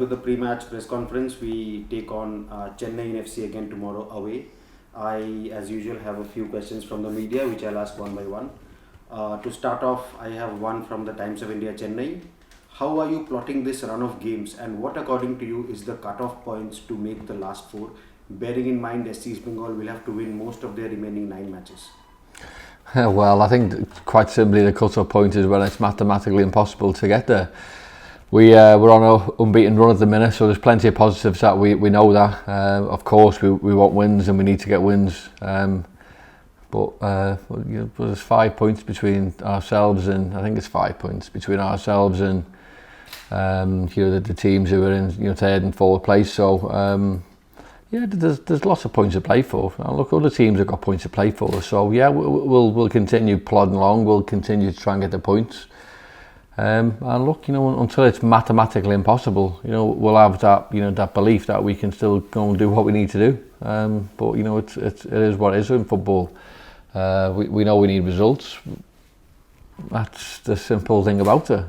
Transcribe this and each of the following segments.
the pre-match press conference. We take on Chennai FC again tomorrow away. I, as usual, have a few questions from the media which I'll ask one by one. To start off, I have one from the Times of India Chennai. How are you plotting this run of games, and what according to you is the cut-off points to make the last four, bearing in mind SC East Bengal will have to win most of their remaining 9 matches? Well, I think quite simply the cut-off point is when it's mathematically impossible to get there. We're on an unbeaten run at the minute, so there's plenty of positives that we know that. Of course, we want wins and we need to get wins. But there's 5 points between ourselves and I think it's 5 points between ourselves and the teams who are in third and fourth place. So there's lots of points to play for. And look, other teams have got points to play for. So yeah, we'll continue plodding along. We'll continue to try and get the points. And look, until it's mathematically impossible, we'll have that, that belief that we can still go and do what we need to do. But it is what it is in football. We know we need results. That's the simple thing about it.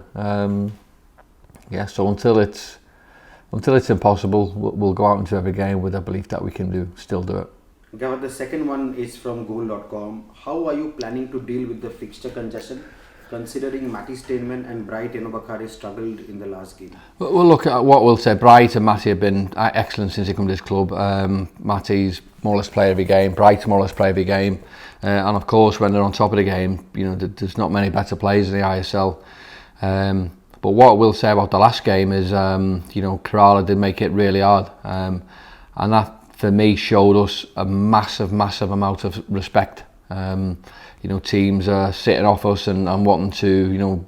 So until it's impossible, we'll go out into every game with a belief that we can still do it. Gavin, the second one is from Goal.com. How are you planning to deal with the fixture congestion, considering Matty Steinman and Bright Enobakare struggled in the last game? Well, look, what we'll say, Bright and Matty have been excellent since he come to this club. Matty's more or less play every game, Bright's more or less play every game. And of course, when they're on top of the game, there's not many better players in the ISL. But what we'll say about the last game is, Kerala did make it really hard. And that, for me, showed us a massive amount of respect. Teams are sitting off us and wanting to,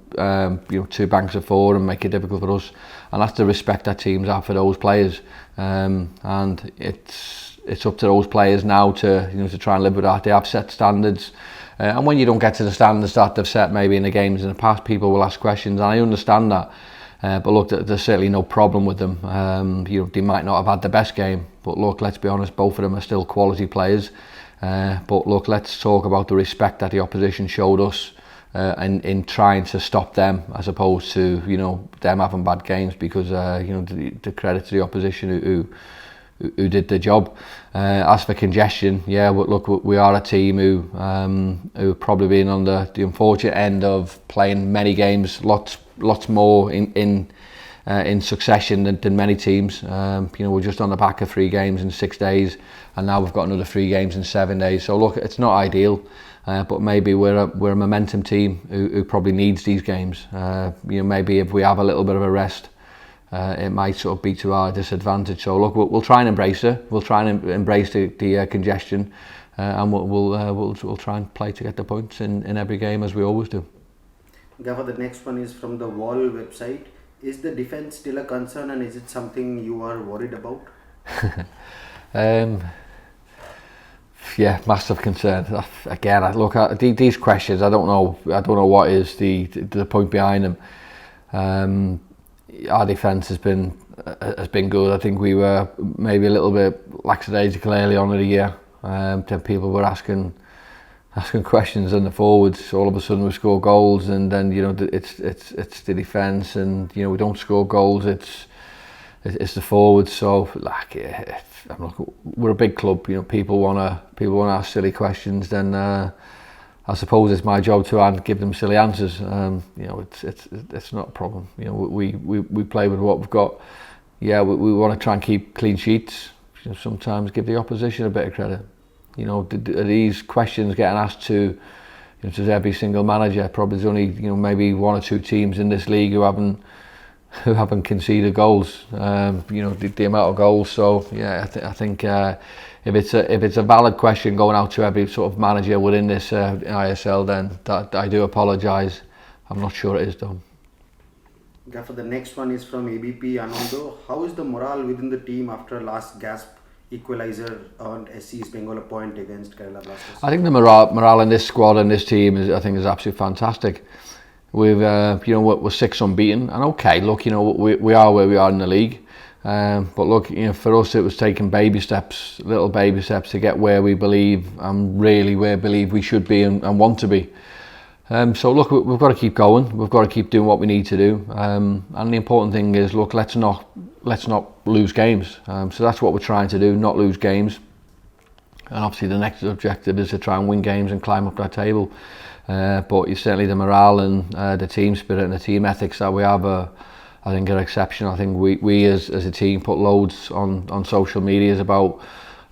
2 banks of 4 and make it difficult for us. And that's the respect that teams have for those players. And it's up to those players now to try and live with that. They have set standards. And when you don't get to the standards that they've set maybe in the games in the past, people will ask questions, and I understand that. But look, there's certainly no problem with them. They might not have had the best game, but look, let's be honest, both of them are still quality players. But look, let's talk about the respect that the opposition showed us in trying to stop them, as opposed to them having bad games, because the credit to the opposition who did the job. As for congestion, look, we are a team who have probably been on the unfortunate end of playing many games, lots more in succession than many teams. We're just on the back of 3 games in 6 days, and now we've got another 3 games in 7 days. So look, it's not ideal, but maybe we're a momentum team who probably needs these games. Maybe if we have a little bit of a rest, it might sort of be to our disadvantage. So look, we'll try and embrace it. We'll try and embrace the congestion, and we'll try and play to get the points in every game, as we always do. Gava, the next one is from the Wall website. Is the defence still a concern, and is it something you are worried about? Massive concern. Again, look at these questions. I don't know what is the point behind them. Our defence has been good. I think we were maybe a little bit lackadaisical early on in the year. Then people were asking questions on the forwards. All of a sudden we score goals, and then it's the defence, and we don't score goals. It's the forwards. So we're a big club. People wanna ask silly questions. Then I suppose it's my job to give them silly answers. It's not a problem. We play with what we've got. We want to try and keep clean sheets. Sometimes give the opposition a bit of credit. Are these questions getting asked to every single manager? Probably there's only maybe 1 or 2 teams in this league who haven't conceded goals. The amount of goals. So I think if it's a valid question going out to every sort of manager within this ISL, then that I do apologise. I'm not sure it is though. Gaffer, the next one is from ABP Anando. How is the morale within the team after last gasp equaliser earned SC East Bengal a point against Kerala Blasters? I think the morale in this squad and this team is absolutely fantastic. We've we're 6 unbeaten, and okay, look, we are where we are in the league. But look, for us it was taking little baby steps to get where we believe and really where we believe we should be and want to be. So look, we've got to keep going. We've got to keep doing what we need to do. And the important thing is, look, let's not let's not lose games. So that's what we're trying to do, not lose games. And obviously the next objective is to try and win games and climb up that table. But certainly the morale and the team spirit and the team ethics that we have I think are exceptional. I think we as a team put loads on social medias about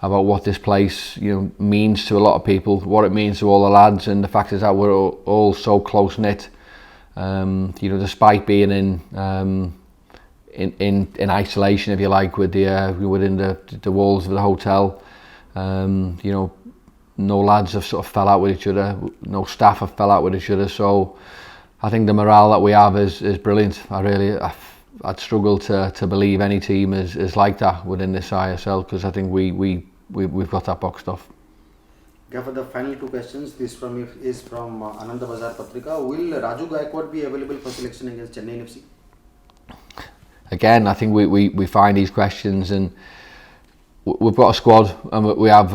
what this place means to a lot of people, what it means to all the lads, and the fact is that we're all so close knit. Despite being in isolation, if you like, with within the walls of the hotel, no lads have sort of fell out with each other, no staff have fell out with each other. So I think the morale that we have is brilliant. I'd struggle to believe any team is like that within this ISL, because I think we've got that boxed off. For the final two questions, this is from Ananda Bazar Patrika. Will Raju Gaikwad be available for selection against Chennai FC? Again, I think we find these questions, and we've got a squad, and we have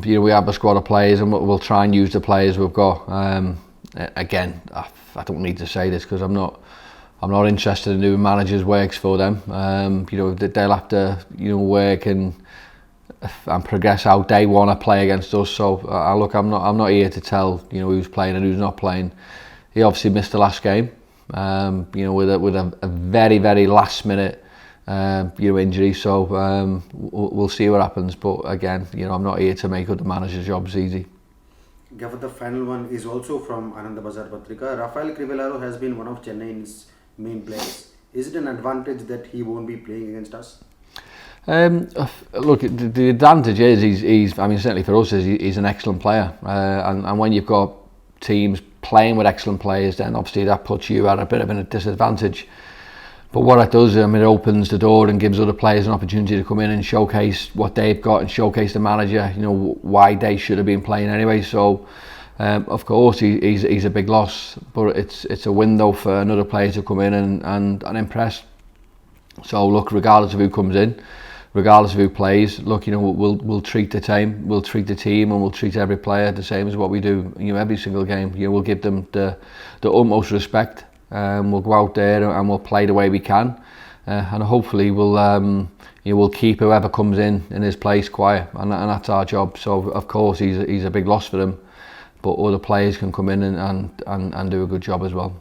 we have a squad of players, and we'll try and use the players we've got. Again, I don't need to say this because I'm not interested in doing managers' works for them. They'll have to work and progress out. They want to play against us, so look, I'm not here to tell who's playing and who's not playing. He obviously missed the last game, with a very, very last minute injury. So we'll see what happens. But again, I'm not here to make other managers' jobs easy. The final one is also from Ananda Bazar Patrika. Rafael Crivellaro has been one of Chennai's main players. Is it an advantage that he won't be playing against us? Look, the advantage is he's certainly for us he's an excellent player, and when you've got teams playing with excellent players, then obviously that puts you at a bit of a disadvantage. But what it does, it opens the door and gives other players an opportunity to come in and showcase what they've got and showcase the manager, why they should have been playing anyway. So, of course, he's a big loss, but it's a window for another player to come in and impress. So, look, regardless of who comes in, regardless of who plays, look, we'll treat the team, and we'll treat every player the same as what we do, every single game. We'll give them the utmost respect. We'll go out there and we'll play the way we can, and hopefully we'll keep whoever comes in his place quiet, and that's our job. So of course he's a big loss for them, but other players can come in and do a good job as well.